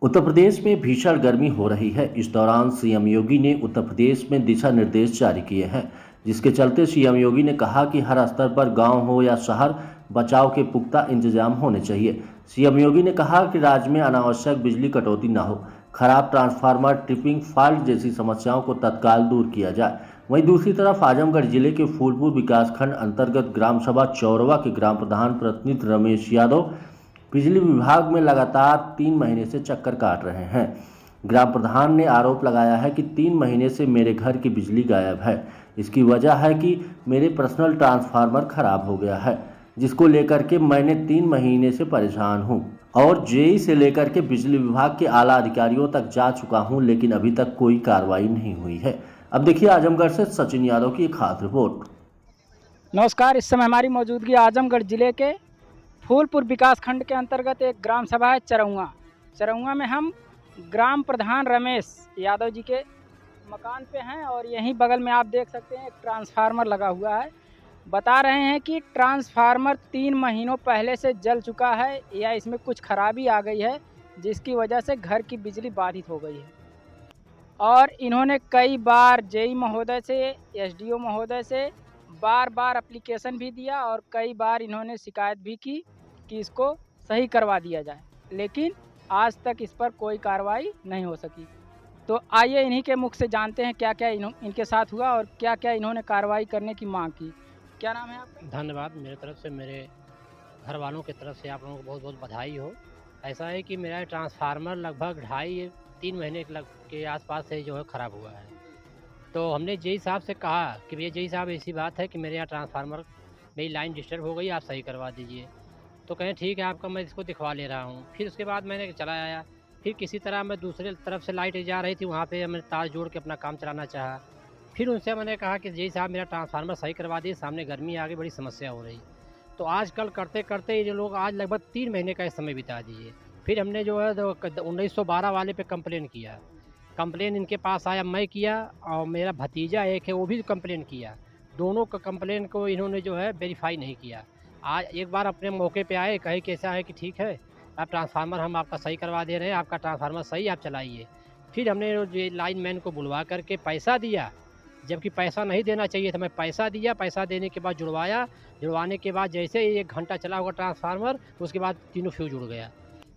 उत्तर प्रदेश में भीषण गर्मी हो रही है। इस दौरान सीएम योगी ने उत्तर प्रदेश में दिशा निर्देश जारी किए हैं, जिसके चलते सीएम योगी ने कहा कि हर स्तर पर गांव हो या शहर, बचाव के पुख्ता इंतजाम होने चाहिए। सीएम योगी ने कहा कि राज्य में अनावश्यक बिजली कटौती न हो, खराब ट्रांसफार्मर, ट्रिपिंग फॉल्ट जैसी समस्याओं को तत्काल दूर किया जाए। वहीं दूसरी तरफ आजमगढ़ जिले के फूलपुर विकासखंड अंतर्गत ग्राम सभा चौरवा के ग्राम प्रधान प्रतिनिधि रमेश यादव बिजली विभाग में लगातार 3 महीने से चक्कर काट रहे हैं। ग्राम प्रधान ने आरोप लगाया है कि 3 महीने से मेरे घर की बिजली गायब है। इसकी वजह है कि मेरे पर्सनल ट्रांसफार्मर खराब हो गया है, जिसको लेकर के मैंने 3 महीने से परेशान हूं और जेई से लेकर के बिजली विभाग के आला अधिकारियों तक जा चुका हूं, लेकिन अभी तक कोई कार्रवाई नहीं हुई है। अब देखिए आजमगढ़ से सचिन यादव की एक खास रिपोर्ट। नमस्कार। इस समय हमारी मौजूदगी आजमगढ़ जिले के फूलपुर विकासखंड के अंतर्गत एक ग्राम सभा है चरौआ में हम ग्राम प्रधान रमेश यादव जी के मकान पे हैं और यहीं बगल में आप देख सकते हैं एक ट्रांसफार्मर लगा हुआ है। बता रहे हैं कि ट्रांसफार्मर 3 महीनों पहले से जल चुका है या इसमें कुछ खराबी आ गई है, जिसकी वजह से घर की बिजली बाधित हो गई है। और इन्होंने कई बार जेई महोदय से, एसडीओ महोदय से बार एप्लीकेशन भी दिया और कई बार इन्होंने शिकायत भी की कि इसको सही करवा दिया जाए, लेकिन आज तक इस पर कोई कार्रवाई नहीं हो सकी। तो आइए इन्हीं के मुख से जानते हैं क्या क्या इनके साथ हुआ और क्या क्या इन्होंने कार्रवाई करने की मांग की। क्या नाम है आपका? धन्यवाद। मेरे तरफ से, मेरे घर वालों की तरफ से आप लोगों को बहुत बहुत बधाई हो। ऐसा है कि मेरा ट्रांसफार्मर लगभग 2.5-3 महीने के आसपास से जो है ख़राब हुआ है। तो हमने जेई साहब से कहा कि भैया जेई साहब ऐसी बात है कि मेरे यहाँ ट्रांसफार्मर, मेरी लाइन डिस्टर्ब हो गई, आप सही करवा दीजिए। तो कहें ठीक है आपका, मैं इसको दिखवा ले रहा हूँ। फिर उसके बाद मैंने चला आया। फिर किसी तरह मैं दूसरे तरफ से लाइट जा रही थी, वहाँ पे मैंने तार जोड़ के अपना काम चलाना चाहा। फिर उनसे मैंने कहा कि जेई साहब मेरा ट्रांसफार्मर सही करवा दिए, सामने गर्मी आ गई, बड़ी समस्या हो रही। तो आजकल करते करते ये लोग आज लगभग 3 महीने का समय बिता दिए। फिर हमने जो है 1912 वाले पे कंप्लेन किया। कंप्लेन इनके पास आया, मैं किया और मेरा भतीजा एक है वो भी कंप्लेन किया। दोनों का कंप्लेन को इन्होंने जो है वेरीफाई नहीं किया। आज एक बार अपने मौके पे आए, कहे कि ऐसा है कि ठीक है आप ट्रांसफार्मर हम आपका सही करवा दे रहे हैं, आपका ट्रांसफार्मर सही, आप चलाइए। फिर हमने जो लाइन मैन को बुलवा करके पैसा दिया, जबकि पैसा नहीं देना चाहिए था। मैं पैसा दिया, पैसा देने के बाद जुड़वाया। जुड़वाने के बाद जैसे ही 1 घंटा चला होगा ट्रांसफार्मर, उसके बाद तीनों फ्यूज उड़ गया।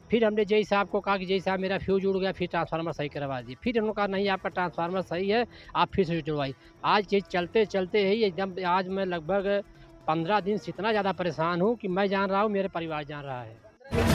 फिर हमने जेई साहब को कहा कि जेई साहब मेरा फ्यूज उड़ गया, फिर ट्रांसफार्मर सही करवा दिए। फिर उन्होंने कहा नहीं आपका ट्रांसफार्मर सही है, आप फिर से जुड़वाइए। आज चीज़ चलते चलते ही एकदम आज मैं लगभग 15 दिन से इतना ज़्यादा परेशान हूँ कि मैं जान रहा हूँ, मेरे परिवार जान रहा है।